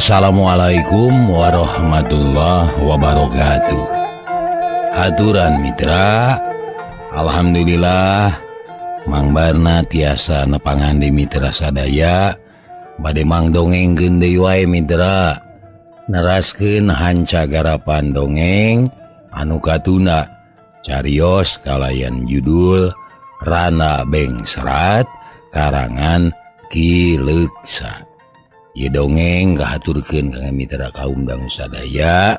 Assalamualaikum warahmatullahi wabarakatuh. Aturan mitra, alhamdulillah Mang Barna tiasa nepangan di mitra sadaya bade mangdongengkeun deui wae mitra, neraskeun hanca garapan dongeng anu katuna carios kalayan judul Rana Beng Serat karangan Ki Leuksa. Ieu dongeng kahaturkeun ka mitra kaum dangu sadaya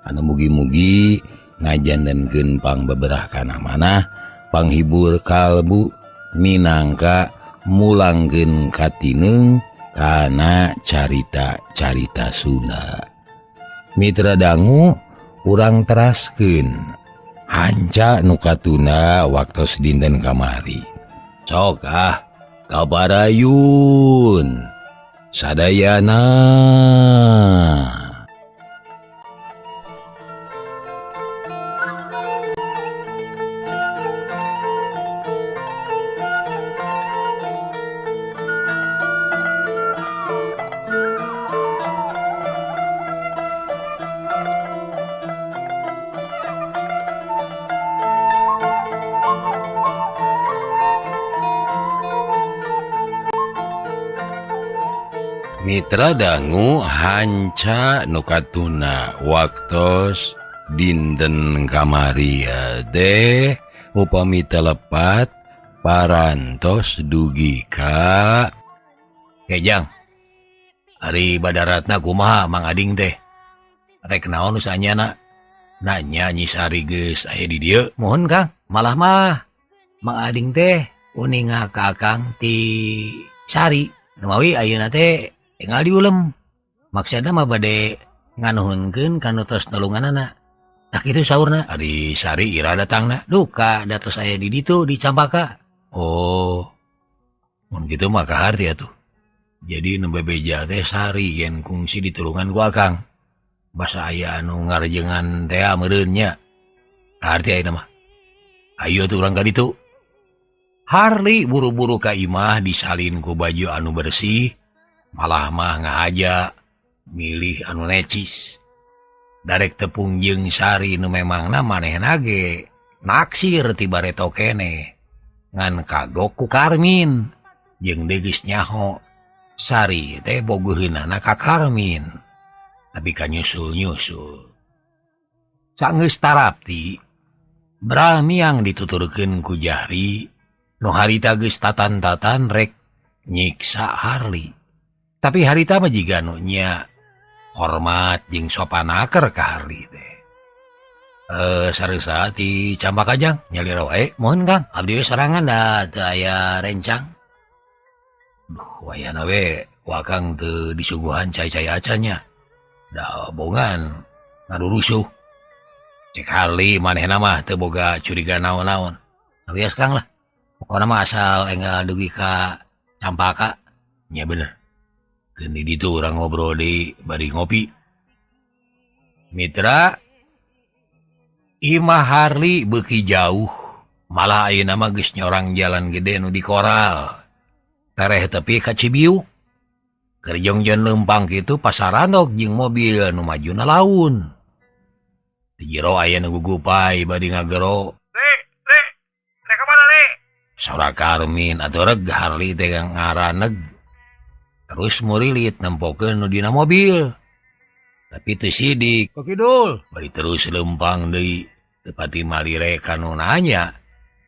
anu mugi-mugi ngajantenkeun pangbeberah kana manah, panghibur kalbu minangka mulangkeun katineung kana carita-carita Sunda. Mitra dangu urang teraskeun hanca nu katuna waktos dinten kamari. Sok kabarayun sadayana. Mitra dangu hanca nu katuna waktos dinten kamari teh upami telepat parantos dugi ka Kejang. Ari badaratna kumaha Mang Ading teh? Rek naon usahanyana? Nanya Nyi Sari geus aya di dieu. Mohon Kang, malah mah Mang Ading teh uninga ka Akang ti Sari. Numawi ayeuna teh tinggal diulem. Maksudna mah bade nganuhunkeun kanu tos nulunganana. Tak itu saurna. Ari Sari ira datangna. Duka datos aya di ditu di Campaka. Oh. Mun kitu mah kaharti atuh. Jadi nu bebeja teh Sari yen kungsi ditulungan ku Akang. Basa aya anu ngarjengan teh meureun nya. Kaharti ayeuna mah. Ayo atuh urang ka ditu. Harli buru-buru ka imah disalin ku baju anu bersih. Malah mah ngajak milih anu necis. Darek tepung jeung Sari nu memangna manehna ge naksir ti bareto kene. Ngan kagok ku Karmin. Jeung deui geus nyaho Sari teh bogoheunana ka Karmin. Tapi ka nyusul-nyusul. Sageus tarapti bramiang dituturkeun ku Jahri nu harita geus tatan-tatan rek nyiksa Harli. Tapi harita mah jiga nu nya hormat jeung sopanaker ka Harli teh. Sareusa ti Campaka Jang nyalira wae. Mohon Kang, abdi we sorangan da teu aya rencang. Duh, wayana we ku Akang teu disuguhan cai-cai acanya. Da bongan ngadurusuh. Cek Harli manehna mah teu boga curiga naon-naon. Abias Kang lah. Pokona mah asal enggal dugi ka Campaka. Nya bener. Keun di ditu urang ngobrol di bari ngopi. Mitra, imah Harli beuki jauh. Malah ayeuna mah geus nyorang jalan gede nu di Koral. Tareh tepi ka Cibiu. Keur jongjon leumpang kitu pasarandog jeung mobil nu majuna laun. Di jero aya nu gugupai bari ngagero. Le, ka mana le? Saura Karmin atuh reg Harli teh ngaraneg. Terus murilit nempokeun nu dina mobil. Tapi teu sidik. Kokidul. Bari terus leumpang deui. Teu pati malire kanu nanya.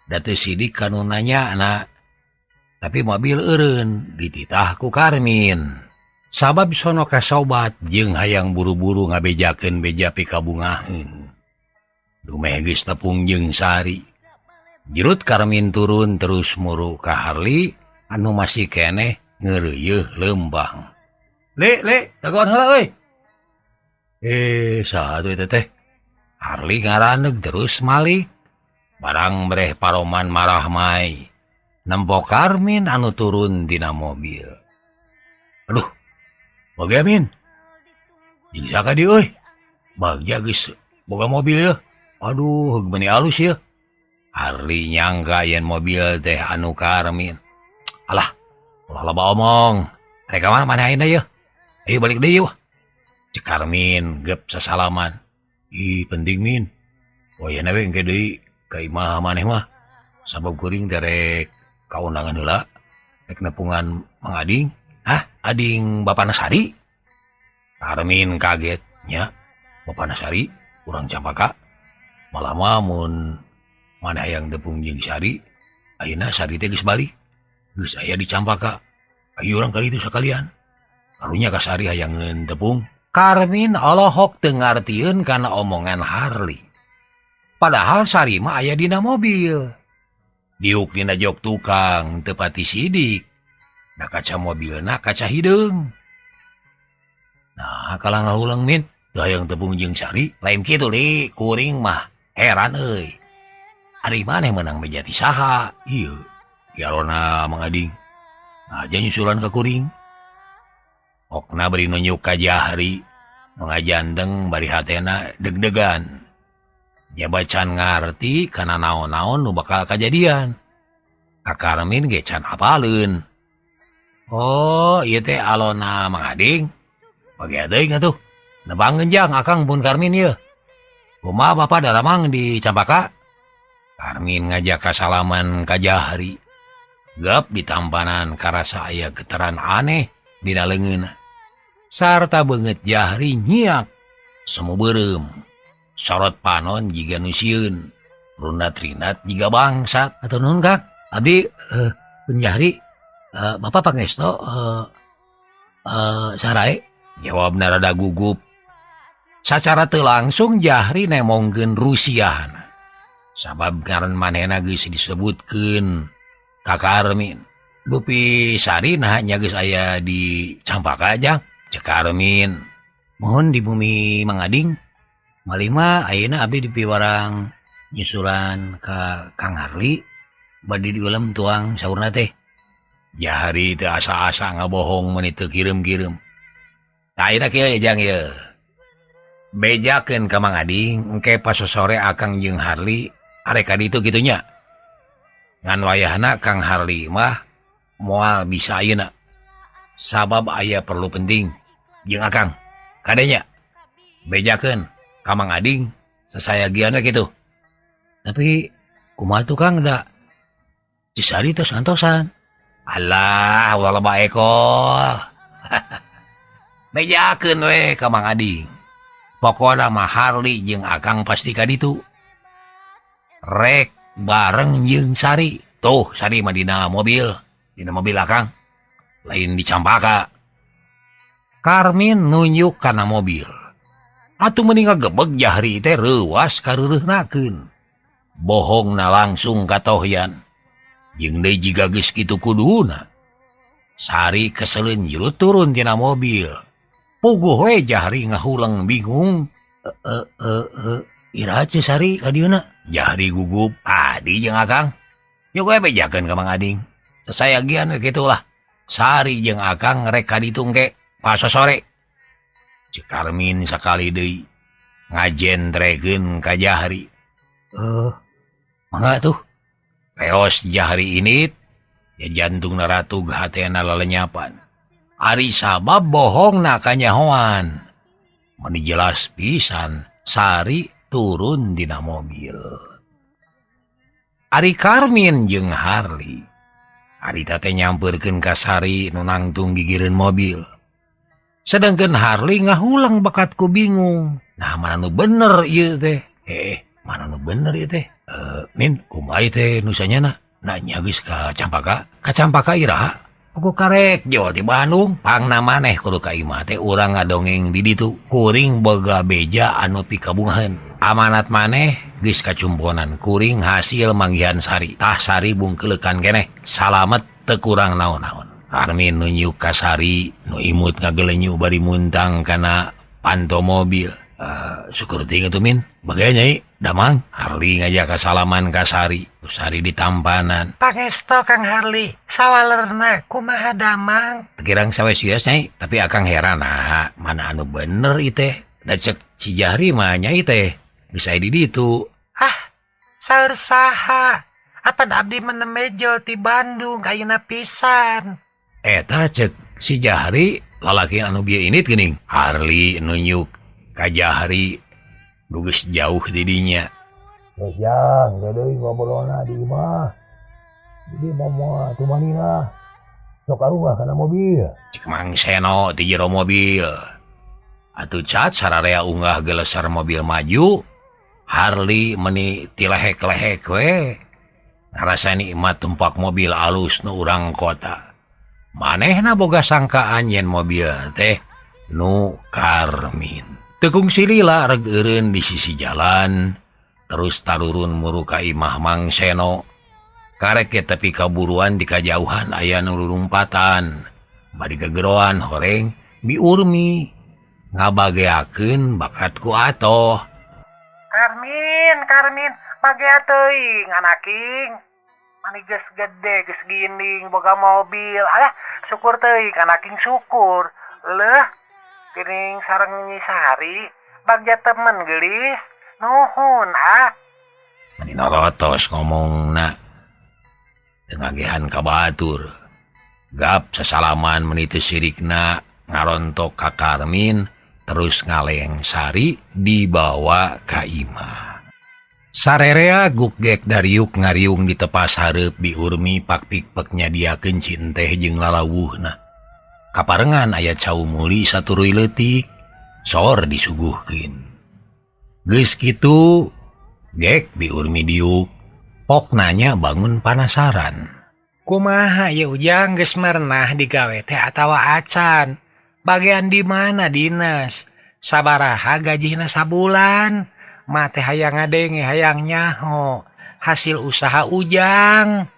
Da teu sidik kanu nanyana. Tapi mobil eureun dititah ku Karmin. Sabab sono kasobat jeung hayang buru-buru ngabejakeun beja pikabungaheun. Dumeh geus tepung jeung Sari. Jerut Karmin turun terus muru ka Harli anu masih keneh ngeureueuh leumbang. Le, dagoan heula euy. Saha atuh eta teh? Harli ngaraneg terus malih. Barang breh paroman marah mai. Nempok Karmin anu turun dina mobil. Aduh, boga Min. Jeung saka dieu euy? Bagja geus boga mobil ya. Aduh, beuni alus ya. Harli nyangka yen mobil teh anu Karmin. Alah, ulah loba omong. Reka mana ayeuna ya? Ayo balik deui yeuh. cek Karmin gep sasalaman. Ih penting min. Oh ya nawe engke deui ka imah maneh mah. Sabab kuring derek kaundangan heula. Rek nepungan Mang Ading. Hah, Ading Bapana Sari? Karmin kaget nya. Bapana Sari urang Campaka. Malah mun maneh hayang tepung jeung Sari, ayeuna Sari teh geus bali. Geus aya di Campaka. Ayo urang kali itu sakalian. Karunya ka Sari hayang tepung. Karmin olohok teu ngartieun kana omongan Harli. Padahal Sari mah aya dina mobil. Diuk dina jok tukang teu pati sidik. Da kaca mobilna kaca hideung. Nah, kalah ngahulang min, teu hayang tepung jeung Sari, lain kitu li, kuring mah heran euy. Ari maneh meunang meja ti saha? Ieu, diarona Mang Ading. Aja nyusulan ka kuring. Okna beri nunjuk ka Jahri, mengajandeng bari hatena deg-degan. Nya bacan ngarti kana naon-naon nu bakal kajadian. Ka Karmin ge can hafaleun. Oh, ieu teh alona Mang Ading. Bage deui atuh. Nebangeun jang akang pun Karmin ieu. Kumaha Bapak daramang di Campaka? Karmin ngajak kasalaman ka Jahri. Gap di tampanan karasa aya getaran aneh dina leungeunna. Sarta beungeut Jahri nyiak semu beureum. Sorot panon jiga nu sieun. Rundat-rindat jiga bangsat. Atuh nuhun Kang. Abdi Pun Jahri Bapak pangesto sarae? Jawabna rada gugup. Sacara teu langsung Jahri nemongkeun Rusia. Sabab ngaran manehna geus disebutkeun ka Karmin. Bupi Sari nah nya geus aya di Campaka aja. Cek Karmin. Mohon di bumi Mang Ading. Malima ayeuna abdi dipiwarang nyusulan ka Kang Harli bade diulam tuang saurna teh. Jahri teu asa-asa ngabohong mun teu kirim-kirim. Tah ayeuna kieu jang ieu. Bejakeun ka Mang Ading engke pas sore akang jeung Harli arek ka ditu kitu nya. Ngan wayahna Kang Harli mah moal bisa ayeuna. Sabab aya perlu penting jeung akang. Kadenya bejakeun ka Mang Ading sasayagian we kitu. Tapi kumaha tuh Kang da Cisari tos antosan. Alah, ulah bae ko. Bejakeun we ka Mang Ading. Pokona mah Harli jeung akang pasti ka ditu. Rek bareng jeung Sari. Tuh, Sari mah dina mobil akang. Lain di Campaka. Karmin nunjuk kana mobil. Atuh mending ngagebeg Jahri teh reuwas kareureuhnakeun. Bohongna langsung katohyan. Jeung deui jiga geus kitu kuduna. Sari keseleun jurut turun tina mobil. Puguh we Jahri ngahulang bingung. Iraha ce Sari ka dieuna? Jahri gugup. Adi jeung akang. Yuk we bejakeun ka Mang Ading. Sasayagian we kitu lah. Sari jeung akang rek ka ditu engke pas sore. Cek Karmin sakali deui ngajendrekeun ka Jahri. Mangga tuh. Reos Jahri init, ya jantungna ratug hatena lalenyapan. Ari sabab bohongna kanyahoan. Mun jelas pisan, Sari turun dina mobil. Ari Karmin jeung Harli. Ari teh nyampeurkeun ka Sari nu nangtung gigireun mobil. Sedangkeun Harli ngahulang bakatku bingung. Nah, mana nu bener ieu teh? Mana nu bener ieu teh? Min, kumaha teh nu sanyana? Nanya geus ka Campaka. Ka Campaka iraha? Aku karek Jawa ti Bandung. Pangna maneh kudu ka imah teh urang ngadongeng di ditu. Kuring boga beja anu pikabungaheun. Amanat maneh geus kacumponan. Kuring hasil manggihan Sari. Tah Sari bungkeulekan keneh. Salamet teu kurang naon-naon. Karmin nunjuk ka Sari nu imut ngagelenyu bari muntang kana panto mobil. Syukur ting atuh Min. Bagaya nyai, damang. Harli ngajak kasalaman ka Sari. Sari di tampanan. Pangesto Kang Harli, sawalerna kumaha damang? Tekirang sawes-wios nyai, tapi akang heran mana anu bener iteh. Da cek si Jahri mah nyai teh bisa di ditu. Saur saha? Apa abdi menemejo ti Bandung ayeuna pisan? Eta cek si Jahri lalaki anu bieu init geuning Harli nunjuk ka Jahri nu geus jauh didinya. Geus jang deui ngobrolna di imah. Jadi momo tumanina sok arungah kana mobil. Cik Mang Seno di jero mobil. Atuh cat sararea unggah gelesar mobil maju. Harli meni tilehek-lehek we. Ngarasa nikmat tumpak mobil alus nu urang kota. Manehna boga sangkaan yen mobil teh nu Karmin. Tekung silila reg eureun di sisi jalan, terus tarurun muru ka imah Mang Seno. Karek ke tepi kaburuan di kajauhan aya nu rurumpatan. Bari gegeroan horeng Bi Urmi ngabageakeun bakat ku atoh. Karmin, bagea teuing anaking. Mani geus gede, geus ginding, boga mobil. Alah, syukur teuing anaking syukur. Leuh, geuning sareng Nyi Sari, bagja temen geulis. Nuhun, ah. Mani norotos ngomongna. Tengagehan ka batur. Gap sasalaman meniti sirikna ngarontok ka Karmin, terus ngaleng Sari dibawa ka imah. Sarerea gukgek dariuk ngariung di tepas hareup Bi Urmi pakpik-pek nyadiakeun cinteh jeung lalawuhna. Kaparengan aya cau muli saturuy leutik, sor disuguhkeun. Geus kitu, gek Bi Urmi diuk, pok nanya bangun penasaran. Kumaha ya Ujang geus merenah digawe teh atawa acan? Bagian di mana dinas? Sabaraha gajihna sabulan? Mate hayang ngadenge hayang nyaho. Hasil usaha Ujang.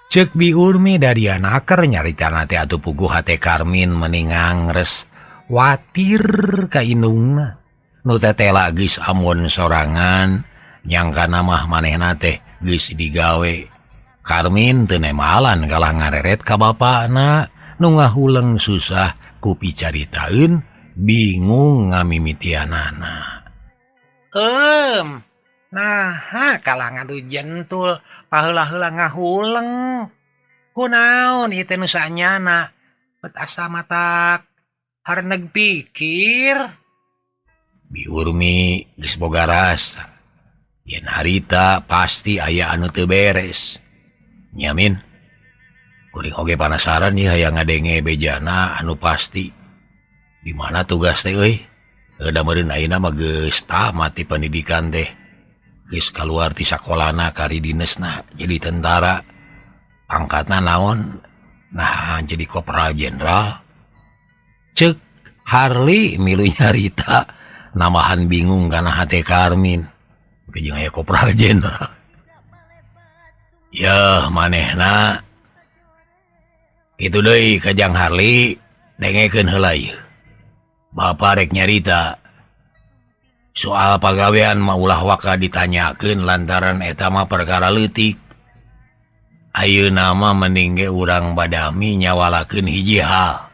Ceuk Bi Urmi dari anaker nyaritana teh atuh puguh hate Karmin meningang res watir ka indungna. Nu tetela geus amun sorangan nyangkana mah manehna teh geus digawe. Karmin teu nemalan kalah ngareret ka bapana nu ngahuleng susah ku picaritaeun bingung ngamimitianana. Naha kalah ngadu jentul paheula-heula ngahuleng. Kunaon ieu teh nu saanyana? Bet asa matak hareneg pikir. Bi Urmi geus boga rasa. Yen harita pasti aya anu teu beres. Nyamin, kuring oge penasaran nih hayang ngadenge bejana anu pasti. Di mana tugas teh euy? Da meureun ayeuna mah geus tamat ti pendidikan teh. Geus kaluar ti sakolana kari dinesna jadi tentara. Pangkatna naon? Nah, jadi kopral jenderal. Ceuk Harli milu nyarita namahan bingung kana hate Karmin. Jeung aya kopral jenderal. Ya manehna kitu deui Kajang Harli dengekeun heula ieu. Bapa rek nyarita soal pagawean mah ulah waka ditanyakeun lantaran eta mah perkara leutik. Ayeuna mah mending ge urang badami nyawalakeun hiji hal.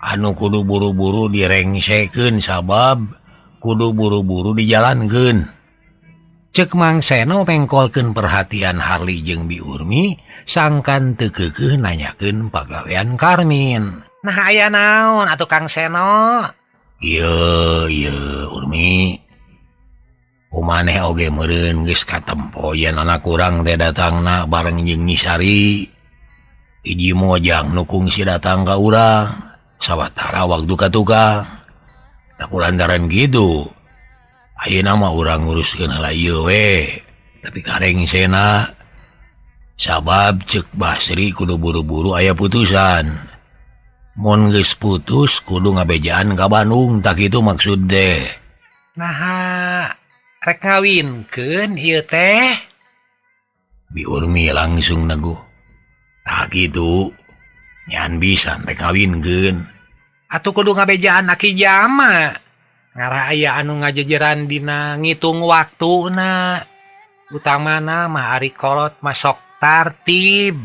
Anu kudu buru-buru direngsekeun sabab kudu buru-buru dijalankeun. Ceuk Mang Seno mengkolkeun perhatian Harli jeung Bi Urmi, sangkan teu keukeuh nanyakeun pagawean Karmin. Nah aya naon atuh Kang Seno? Ieu Urmi. Kumaneh oge meureun geus katempo yen anak urang teh datangna bareng jeung Nyi Sari. Hiji mojang nu kungsi datang ka urang, sawatara waktu ka tukang. Tah kulantaran kitu, ayeuna mah urang nguruskeun heula ieu we, tapi kareng sena. Sabab ceuk Basri kudu buru-buru aya putusan. Mun geus putus kudu ngabejaan ka Bandung, tak kitu maksud teh. Naha rek ngawinkeun ieu teh? Bi Urmi langsung neguh. Tak kitu, nyan bisa rek ngawinkeun. Atuh kudu ngabejaan aki jama. Ngara aya anu ngajejeran dina ngitung waktuna. Utamana mah ari kolot masok tartib.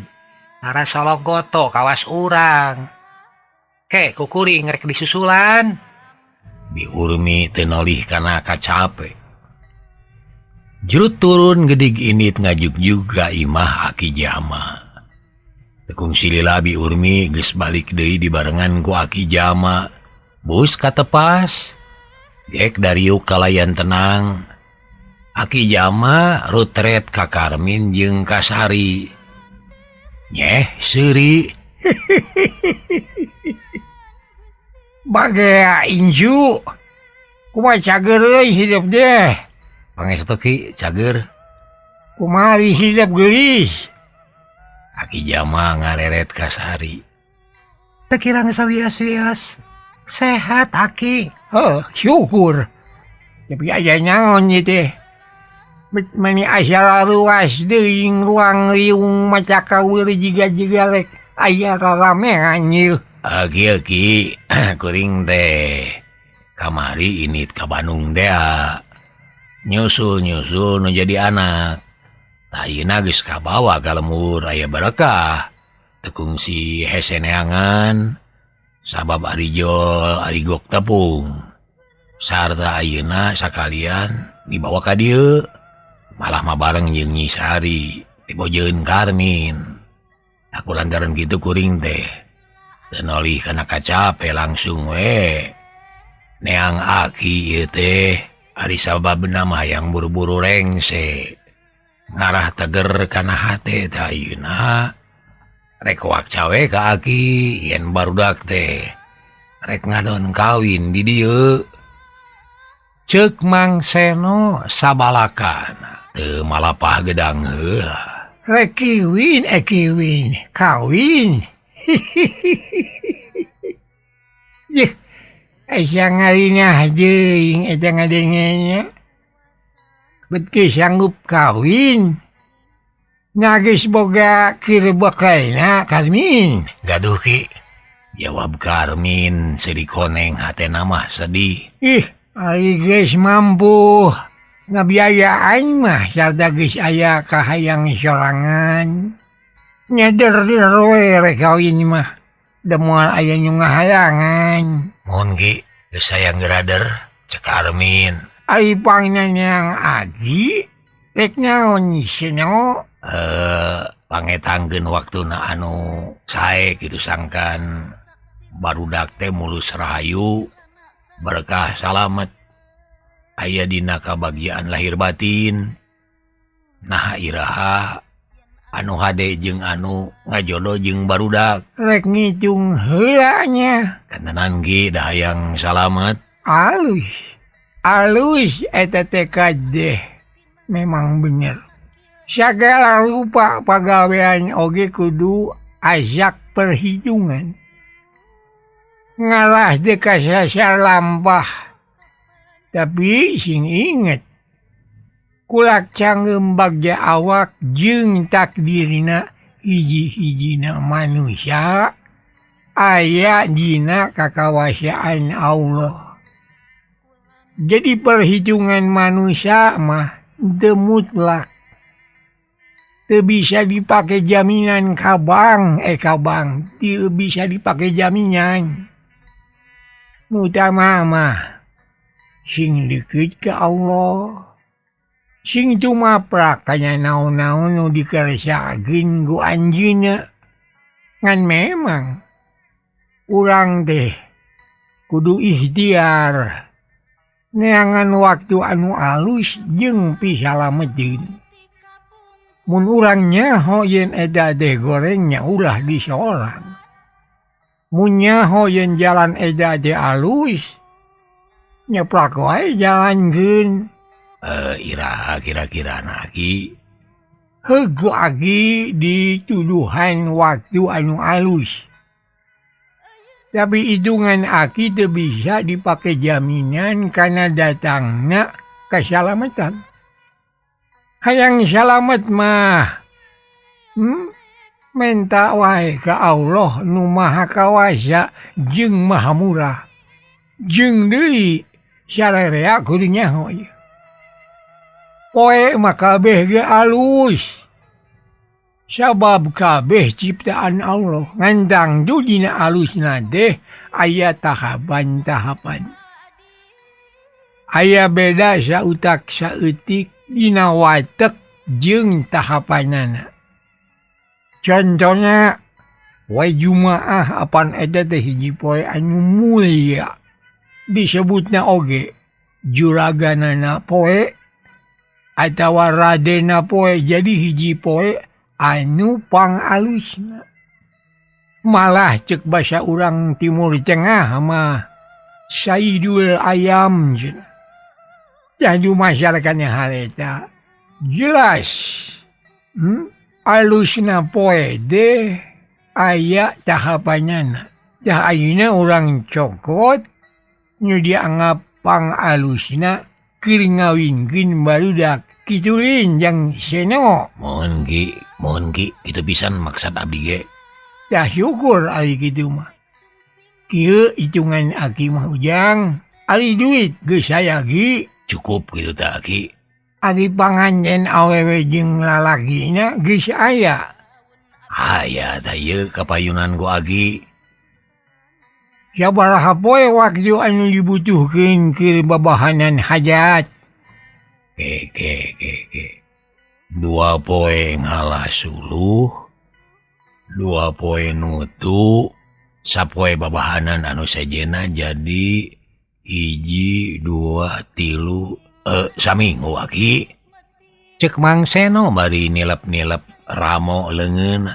Ngara sologoto kawas urang. Ke kukuring rek disusulan. Bi Urmi teu nolih kana kacape. Jurut turun gedig init ngajuk juga imah aki jama. tekung Sililabi Urmi geus balik deui dibarengan ku Aki Jama. Bus katepas gek dariuk kalayan tenang. Aki Jama rutret ka Karmin jeung ka Sari. Nyeh seuri. Bagaya inju. Kumaha cager euy hidup deh. Pangestu Ki cager. Kumari hidup geulis. Aki Jama ngareret ka Sari. Teu kirang sawios-wios. Sehat Aki. Oh, syukur. Tapi aya nyaon ieu teh. Mani asyara luas deui ruang riung macakaweur jiga-jiga rek aya raramean ieu. Aki kuring teh kamari init ka Bandung teh nyusul nu jadi anak. Ayeuna geus kabawa ka lembur aya berkah. Tekung si heseneangan sabab arijol arigok tepung. Sarta ayeuna sakalian dibawa ka dieu. Malah mah bareng jeung Nyi Sari dibojeun Karmin. Aku lantaran gitu kuring teh teu nolih kana kacape langsung we neang Aki ieu teh ari sababna mah hayang buru-buru rengse ngarah teger kana hate teh ayeuna rek wakcawe ka Aki yen barudak teh rek ngadon kawin di dieu. Ceuk Mang Seno sabalakan teu malapah gedang heula. Rek kiwin kawin. Yeh, aya ngaringah jeung eta ngadengenya. Bet geus sanggup kawin. Na geus boga keur bakalna Karmin. Gaduh Ki, jawab Karmin sedih koneng hatena mah sedih. Ih, ari geus mampu ngabiayaan mah sarta geus aya kahayang sorangan. Nyadar we rek kawin mah. Da moal aya nu ngahayangan. Mun Ki, geus sayang gerader cek Karmin. Ari pangnanyang Agi, rek naon Nyi Seno? Pangetangkeun waktuna anu sae kitu sangkan barudak teh mulus rahayu berkah salamet aya dina kabagian lahir batin. Nah iraha anu hade jeung anu ngajodoh jeung barudak. Rek ngitung heula nya. Kantenan Ki da hayang salamet. Alus eta teh kadeh. Memang bener. Sagala rupa pagawean oge kudu ajak perhitungan. Ngalah teh kasasar lampah. Tapi sing inget, kulak canggem bagja awak jeung takdirna hiji-hijina manusia aya dina kakawasaan Allah. Jadi perhitungan manusia mah teu mutlak. Teu bisa dipake jaminan kabang, teu bisa dipake jaminan. Utama mah sing deukeut ka Allah. Sing tumaprak kanya naon-naon nu dikeresakeun ku anjeunna. Ngan memang urang teh kudu ikhtiar neangan waktu anu alus jeung pisalametkeun. Mun urang nyaho yen eta teh gorengnya ulah disorang. Mun nyaho yen jalan eta teh alus nyeprak wae jalankeun. Iraha kira-kira Ki. Heuh Agi dituduhan waktu anu alus. Tapi hitungan Aki teu bisa dipake jaminan kana datangna kasalamatan. Hayang salamet mah menta wae ka Allah nu Maha Kawasa jeung Maha Murah. Jeung deui sarerea kudu nyaho ieu. Poe mah kabeh ge alus. Sabab kabeh ciptaan Allah. Ngandang du dina alusna teh aya tahapan-tahapan. Aya beda sautak saeutik dina watek jeung tahapanana. Contohnya Poe Jumaah apan eta teh hiji poe anu mulia. Disebutna oge juraganana poe atawa radena poe, jadi hiji poe anu pangalusna. Malah cek basa urang Timur Tengah mah Saidul Ayam cenah. Jadi masyarakatnya hal eta jelas alusna poe deh aya tahapanana. Dah ayeuna urang cokot nu dianggap pangalusna keur ngawinkeun barudak kitu linjang seno. Mohon ki kitu pisan maksud abdi ge. Dah syukur ari kitu mah. Kieu hitungan aki mah ujang, ari duit geus aya gi. Cukup gitu tak ki. Ari panganjen awewe jeung lalakina geus aya. Aya tah ieu kapayunan ku Agi. Sabaraha poe waktu anu dibutuhkeun keur babahanan hajat? Ke. 2 poe ngalasuluh, 2 poe nutu, sapoe babahanan anu sajena jadi 1, 2, 3 saminggu Agi. Cek Mang Seno Bari nilep-nilep ramo leungeun.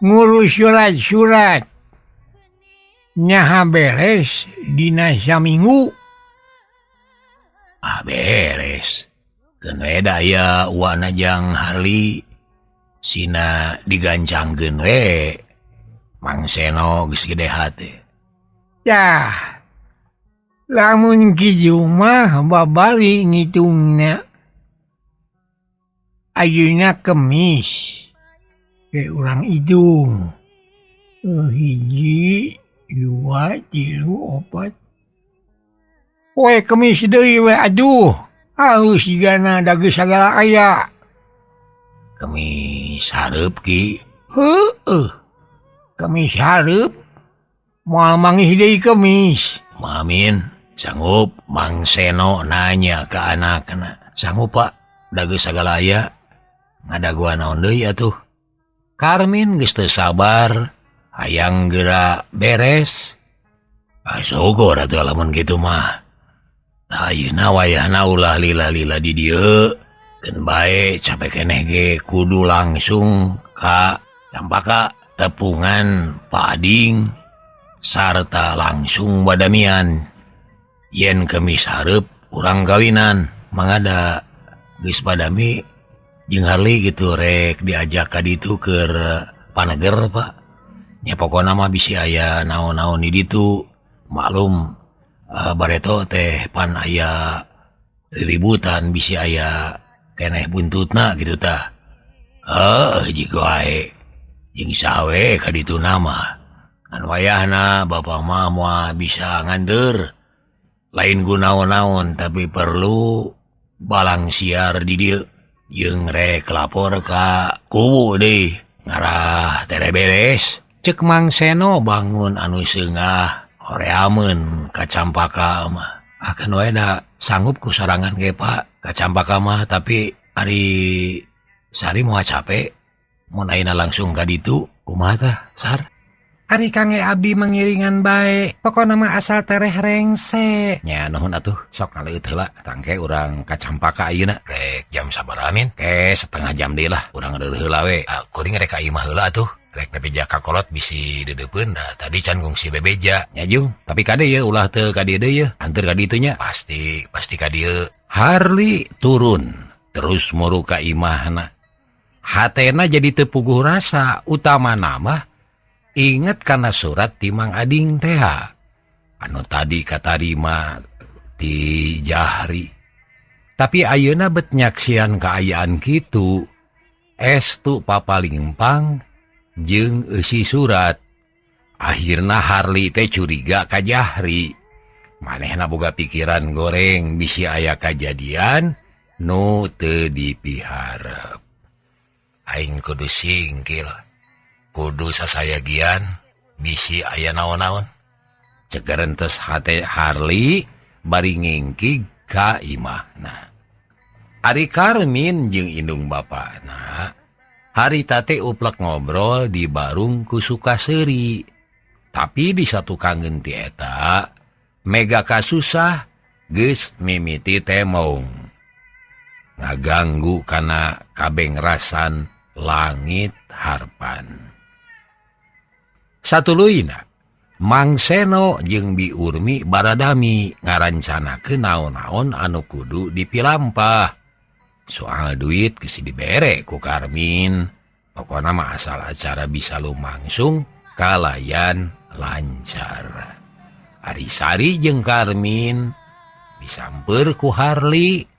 Ngurus surat-surat nyaha beres dina saminggu. Beres. Keun we da aya uwana jang Harli sina digancangkeun we. Mang Seno geus gede hate. Yah, lamun kitu mah babari ngitungna. Ayeuna Kemis ke urang hitung 1, 2, 3, 4. Poe Kemis deui we aduh. Halus jigana da geus sagala aya. Kemis hareup ki. Heueuh. Kemis hareup. Moal mangih deui Kemis. Mamin sanggup. Mang Seno nanya ke anakna. Sanggup Pak? Da geus sagala aya. Ngadaguan naon deui atuh. Karmin geus teu sabar. Hayang geura beres. Syukur atuh lamun kitu mah. Ayeuna wayahna ulah lila-lila di dieu. Keun bae capek keneh ge kudu langsung ka Campaka tepungan Pak Ading sarta langsung badamian. Yen Kemis hareup urang kawinan mangada geus badami jeung Harli gitu rek diajak ka ditu keur paneger Pak. Nya pokona mah bisi aya naon-naon di ditu. Maklum bareto teh pan aya riributan bisi aya keneh buntutna gitu tah. Jigo wae jeung sawe ka ditu nama. Kan wayahna bapak mah moal bisa ngandeur. Lain gunaon-naon tapi perlu balang siar di dieu. Jeung rek lapor ka kubu deui ngarah tere beres. Cek Mang Seno Bangun anu seungah horeameun ka Campaka mah. Akan wae da sanggup ku sorangan ge Pak ka Campaka mah, tapi ari sari moal capek mun ayeuna langsung ka ditu kumaha tah Sar? Ari kange abdi mengiringan bae. Pokona mah asal tereh rengse. Nya nuhun atuh sok ngaleut heula tangke urang ka Campaka ayeuna. Rek jam sabaraha min? Ke setengah jam deui lah urang ngeureureuh heula we. Kuring rek ka ieu mah heula atuh. Rek bebeja ka kolot bisi dedeupeun da tadi can kungsi bebeja. Nya Jung, tapi ka dieu ulah teu ka dieu deui anteur ka ditu nya. Pasti ka dieu. Harli turun terus muru ka imahna. Hatena jadi teu puguh rasa, utamana mah inget kana surat ti Mang Ading teh anu tadi katarima ti Jahri. Tapi ayeuna bet nyaksian kaayaan kitu estu papalimpang jeung eusi surat. Akhirna Harli teh curiga ka Jahri. Manehna boga pikiran goreng bisi aya kajadian nu teu dipiharep. Aing kudu singkil. Kudu sasayagian bisi aya naon-naon. Cegerentes hate Harli bari ngingkig ka imahna. Ari Karmin jeung indung bapana Harita teh uplek ngobrol di barung ku Sukaseri. Tapi di satu kangen ti eta, mega kasusah geus mimiti temong. Ngaganggu kana kabengrasan langit harpan. Satuluina, Mang Seno jeung Bi Urmi baradami ngarancanakeun naon-naon anu kudu dipilampah. Soal duit geus dibere ku Karmin. Pokona mah asal acara bisa lumangsung kalayan lancar. Ari Sari jeung Karmin disamper ku Harli.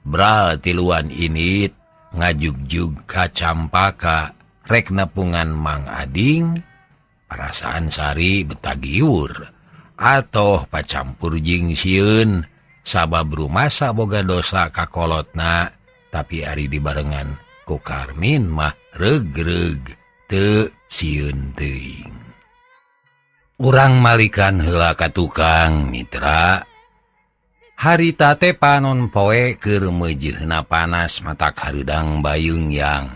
Bral tiluan init ngajugjug ka Campaka rek nepungan Mang Ading. Perasaan Sari betagiur atoh pacampur jeung sieun sabab rumasa boga dosa kakolotna. Tapi ari dibarengan ku Karmin mah regreg teu sieun teuing. Urang malikan heula ka tukang mitra. Harita teh panon poe keur meujeuhna panas matak hareudang bayung yang.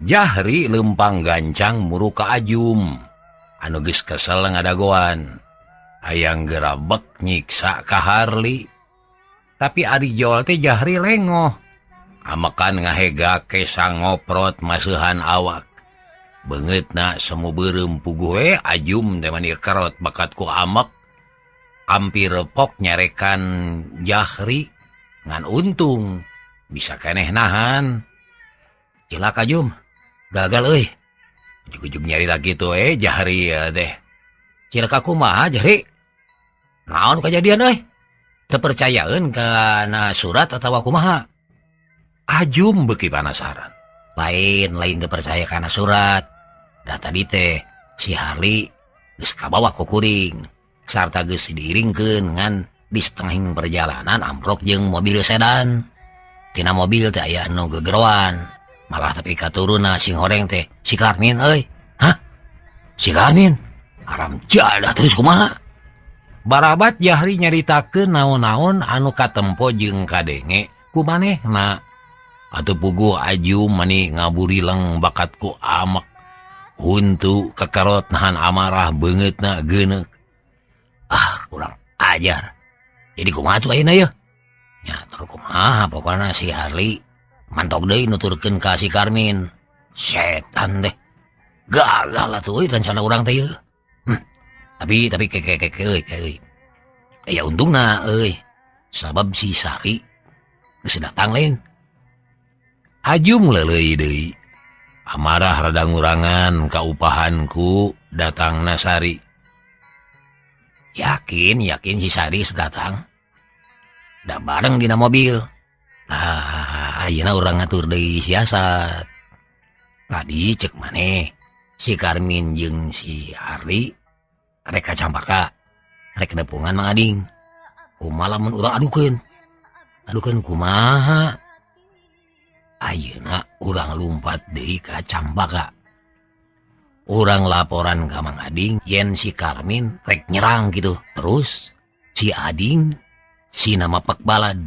Jahri lempang gancang muru ka Ajum. Anu geus kesel ngadagoan. Hayang gerabek nyiksa ka Harli. Tapi ari jol teh Jahri lengoh. Amakan ngahegake sangoprot masuhan awak. Beungeutna semu beureum puguh Ajum teh mani kerot bakat ku amek. Ampir pok nyarekan Jahri ngan untung bisa keneh nahan. Cilak Ajum, gagal euy. Ujug-ujug nyarita kitu Jahri teh. Cilak kumaha Jahri? Naon kejadian euy? Teu percayaeun kana surat atawa kumaha? Ajum beuki panasaran. Lain teu percaya kana surat. Da tadi teh si Harli geus kabawa ku kuring. Sarta geus diiringkeun ngan di setengahing perjalanan amprok jeung mobil sedan. Tina mobil teh aya anu gegeroan. Malah tapi katuruna sing horeng teh si Karmin euy. Hah? Si Karmin? Aram jadah terus kumaha? Barabat Jahri nyaritakeun naon-naon anu katempo jeung kadenge ku manehna. Atuh puguh Ajum mani ngaburileng bakat ku amek. Huntu kekerot nahan amarah beungeutna geuneuk. Kurang ajar. Jadi kumaha tuh ayeuna yeuh? Nya teu kumaha pokona si Harli mantok deui nuturkeun ka si Karmin. Setan deh. Gagal atuh euy rencana urang teh yeuh. Tapi euy. Ya untungna euy. Sabab si Sari geus datang lain. Ajum leuleuy deui. Amarah rada ngurangan ka upahanku datangna Sari. Yakin si Sari sedatang. Da bareng dina mobil. Ayeuna urang ngatur deui siasat. Tadi cek maneh si Karmin jeung si Harli rek ka Campaka, rek nepungan Mang Ading. Kumaha lamun urang adukeun? Adukeun kumaha? Ayeuna urang lumpat deui ka Campaka. Urang laporan ka Mang Ading yen si Karmin rek nyerang gitu. Terus si Ading si nama pek balad.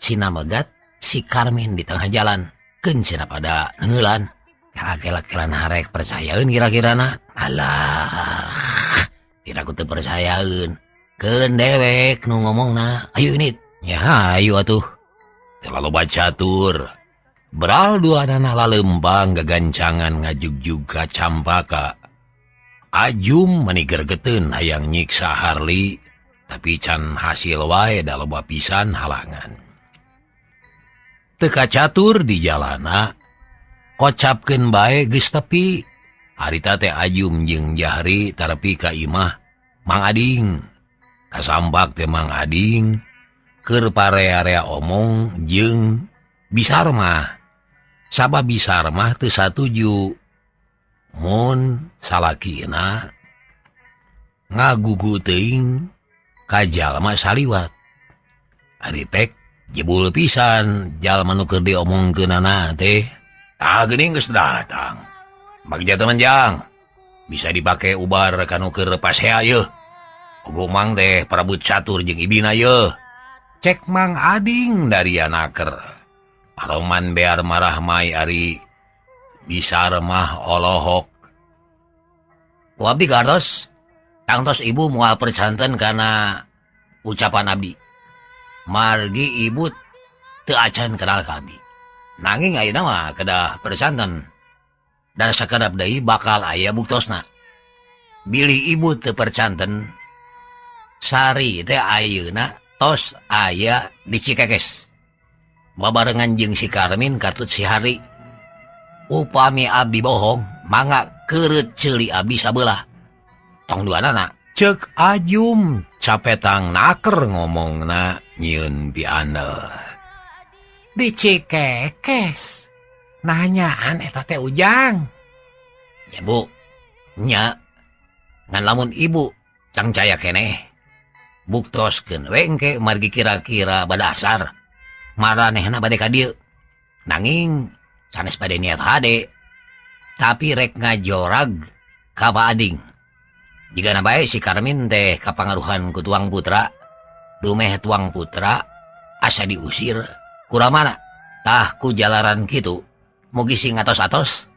Si nama gat si Karmin di tengah jalan. Keun cenah pada nengeulan. Kelak-kelan harek percayaeun kira-kirana. Alah. Kira ku teu percayaeun. Keun dewek nu ngomongna. Ayo ini. Ya ayo atuh. Terlalu bacatur. Beral dua dana lalembang gagancangan ngajugjug ka Campaka. Ajum manigergeteun hayang nyiksa Harli. Tapi can hasil wae da loba pisan halangan. Teu kacatur di jalana. Kocapkeun bae geus tepi. Harita teh Ajum jeung Jahri tarepi ka imah Mang Ading. Kasambak teh Mang Ading keur parea-area omong jeung Bisar mah. Sabab Bisar mah teu satuju. Mun salakina ngagugu teuing ka jalma saliwat. Ari pek jebul pisan jalma nu keur diomongkeunana teh. Geuning geus datang. Bagja temenjang. Bisa dipake ubar kanu keur pasea yeuh. Ogo Mang teh parabut catur jeung ibina yeuh. Cek Mang Ading dari anaker. Paroman bear marah mai ari bisa remah olohok. Abdi gartos, tangtos ibu moal percanten karena ucapan abdi. Margi ibu teu acan kenal ka abdi. Nanging ayeuna mah kedah percanten. Dan sakedap deui bakal aya buktosna. Bilih ibu teu percanten, sari teh ayeuna tos aya di Cikekes. Babarengan jeung si Karmin katut si Hari. Upami abdi bohong, mangga keureut ceuli abdi sabelah. Tong duanana Cek Ajum capetang naker ngomongna nyieun pianeuh. Di Cikekes. Nanyaan eta teh Ujang. ya bu, nya ngan lamun ibu cangcaya keneh. Buktoskeun we engke margi kira-kira badasar. Maranehna bade ka dieu. Nanging sanes bade niat hade. Tapi rek ngajorag ka Pak Ading. Jigana bae si Karmin teh kapangaruhan ku tuang putra. Dumeh tuang putra asa diusir kuramana. Tah ku jalaran kitu. Mugi sing atos-atos.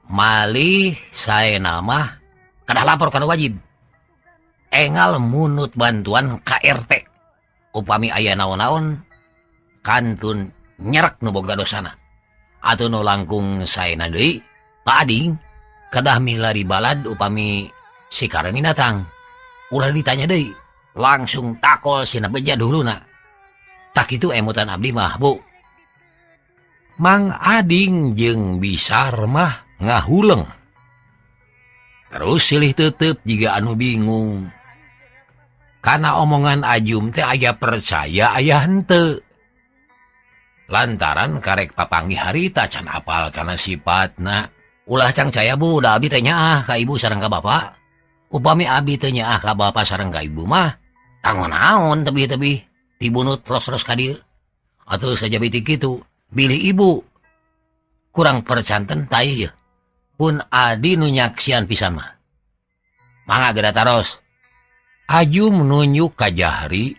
Malih saena mah kadah lapor kana wajib. Engal munut bantuan KRT. Upami aya naon-naon kantun nyerek nu boga dosana. Atuh nu langkung saena deui Pak Ading kedah milari balad upami si Karmin datang. Ulah ditanya deui, langsung takol sina beja duluna. Tak itu emutan abdi mah, Bu. Mang Ading jeung Bisar mah ngahuleng. Terus silih teuteup jiga anu bingung. Kana omongan Ajum teh aya percaya aya henteu. Lantaran karek papanggih harita can apal kana sifatna. Ulah cangcaya Bu, da abdi teh nyaah ka ibu sareng ka bapak. Upami abdi teh nyaah ka bapak sareng ka ibu mah, tanggon naon tebih-tebih dibunut terus-terus ka dieu. Atuh saja bitik kitu, bilih ibu. Kurang percanten tai ye. Pun adi nu nyaksian pisan mah. Mangga geda taros. Ajum nunjuk ka Jahri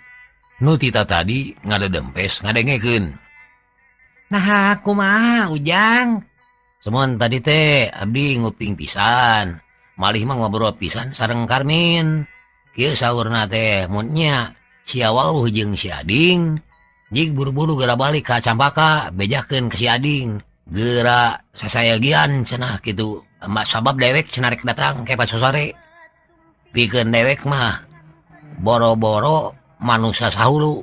nu tita tadi ngadedempes ngadengekeun. Nah, kumaha Ujang? Semon tadi teh abdi nguping pisan. Malih mah ngobrol pisan sareng Karmin. Kieu saurna teh mun nya sia wauh jeung si Ading. Jig buru-buru geura balik ka Campaka bejakeun ka si Ading. Geura sasayagian cenah kitu. Sabab dewek cenah rek datang ke pas sore. Pikeun dewek mah boro-boro manusia sahulu.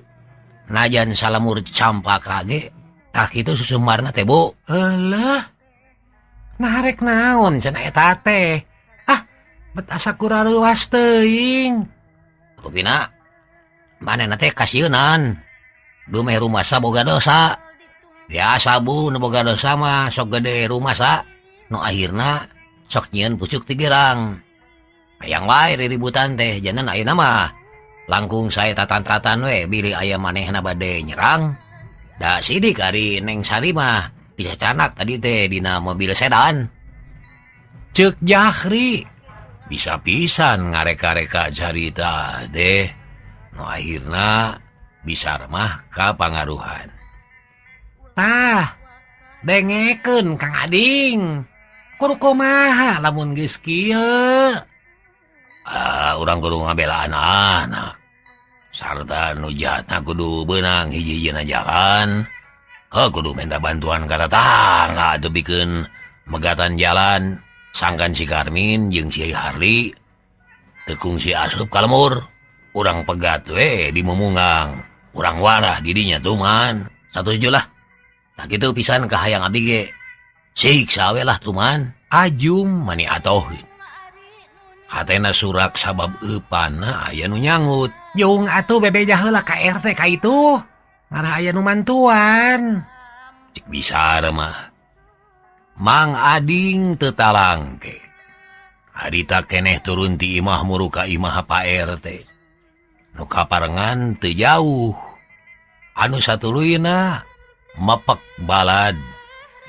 Najan salamur Campaka ge tah kitu susumarna teh Bu. Alah. Narek naon cenah eta teh? Ah, bet asa kurareuwas teuing. Rupina manehna teh kasieunan. Dumeh rumasa boga dosa. Biasa Bu nu boga dosa mah sok gede rumasa. Nu akhirna sok nyieun pucuk ti gerang. Hayang wae riributan teh jangan ayeuna mah langkung sae tatan-tatan we bilih aya manehna bade nyerang. Da sidik ari Neng Sari mah bisa canak tadi teh dina mobil sedan. Cek Jahri bisa pisan ngareka-reka carita deh. Nu akhirna bisa remah ka pangaruhan. Tah, dengekeun Kang Ading. Kudu kumaha lamun geus kieu? Urang kudu ngabelaan anak. Sarta nu jahatna kudu beunang hiji-hijina jalan. Kudu minta bantuan ka tetangga atuh bikeun megatan jalan. Sangkan si Karmin jeung si Harli tekung si Asup kalemur. Urang pegat we di Mumunggang. Urang warah di dinya tuh man. Satuju lah. Tak kitu pisan ka hayang abdi ge. Siksa we lah tuh man. Ajum mani atohin. Hatena surak sabab eupana aya nu nyangut. Yung atuh bebeja heula ka RT ka itu. Ngarah aya nu mantuan. Cik Bisar mah. Mang Ading teu talangke. Harita keneh turun ti imah muru ka imah Pak RT. Nu kaparengan teu jauh. Anu satuluyna mepek balad.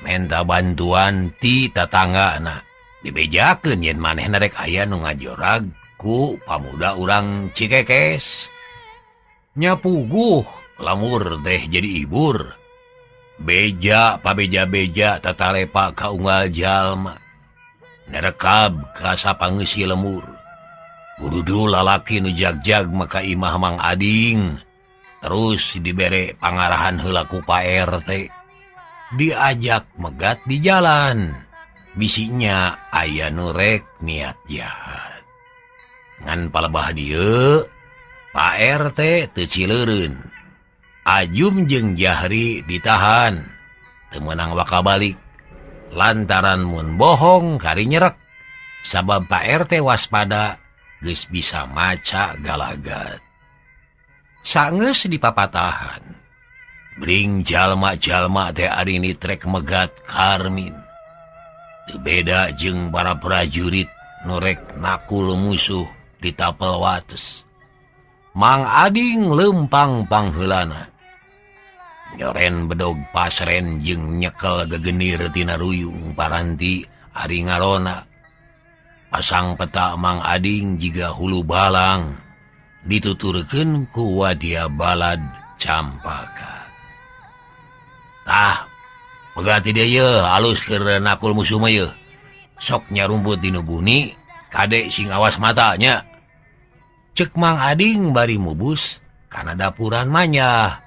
Menta bantuan ti tatanggana. Dibejakeun yen manehna rek aya nu ngajorag ku pamuda urang Cikekes. Nyapuguh lamur teh jadi ibur. beja pabeja-beja tatalepa ka unggal jalma nerekab ka sapangeusi lemur kudu lalaki nu jag-jag maka imah Mang Ading terus dibere pangarahan heula ku Pak RT diajak megat di jalan bisinya aya nu rek niat jahat ngan palebah dieu Pak RT teu cileureun Ajum jeung Jahri ditahan teu meunang waka balik lantaran mun bohong kari nyerek sabab Pak RT waspada geus bisa maca galagat saenggeus dipapatahan bring jalma-jalma teh ari ni trek megat Karmin teu beda jeung para prajurit nu rek nakul musuh di tapel wates Mang Ading lempang pangheulana nyoren bedog pasren jeung nyekel gegenir tina ruyung paranti ari ngarona pasang peta Mang Ading jiga hulu balang dituturkeun ku wadia balad Campaka pegati dia ye alus keur nakul musuh mah ye sok nyarumput dinu buni kade sing awas matanya cek Mang Ading bari mubus kana dapuran manyah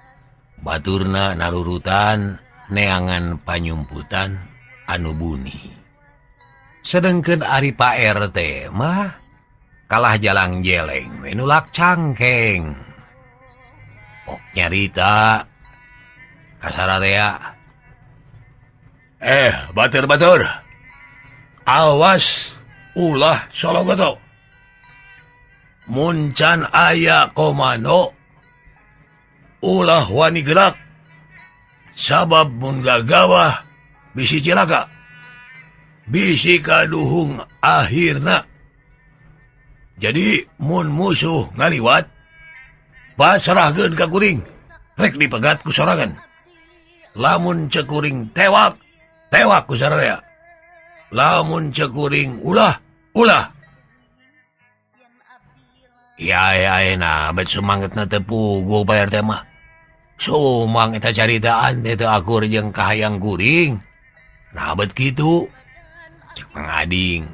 baturna narurutan neangan panyumputan anu buni sedengkeun ari Pak RT mah kalah jalang jeleng menulak cangkeng pok nyarita kasararea batur awas ulah sologoto muncan aya komando ulah wani gerak sabab mun gagawah bisi cilaka bisi kaduhung akhirna jadi mun musuh ngaliwat pasrahkeun ka kuring rek dipegat ku sorangan lamun cekuring tewak ku sararea lamun cekuring ulah ya na bet semangatna teu puguh Pak RT mah sumang eta caritaan teh akur jeung kahayang kuring nah bet kitu cek Mang Ading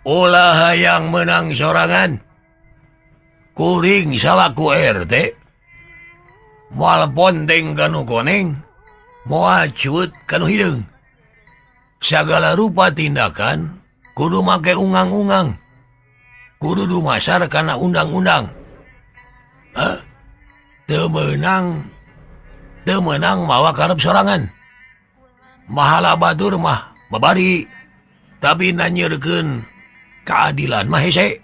ulah hayang menang sorangan kuring salaku RT moal ponteng kanu koneng moal cut kanu hideung sagala rupa tindakan kudu make ungang-ungang kudu dumasar kana undang-undang teu meunang mawa karep sorangan mahala batur mah babari tapi nanyeurekeun keadilan mah hese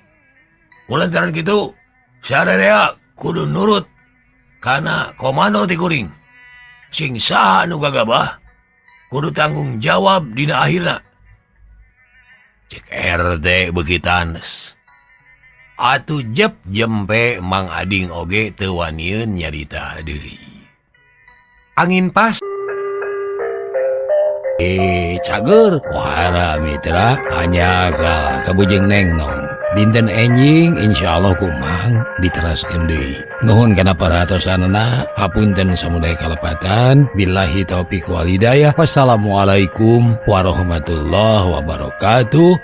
kulantaran kitu sararea kudu nurut kana komando ti kuring sing saha anu gagabah kudu tanggung jawab dina akhirna cek RT begitanes atuh jep jempe Mang Ading oge teu wanieun nyarita deui angin pas cager wahara mitra hanya ka kabujeng neng nong dinten enjing insyaallah kumang diteraskeun deui nuhun kana paratosanana hapunten samudaya kalepatan billahi taufiq wal hidayah wassalamualaikum warahmatullahi wabarakatuh.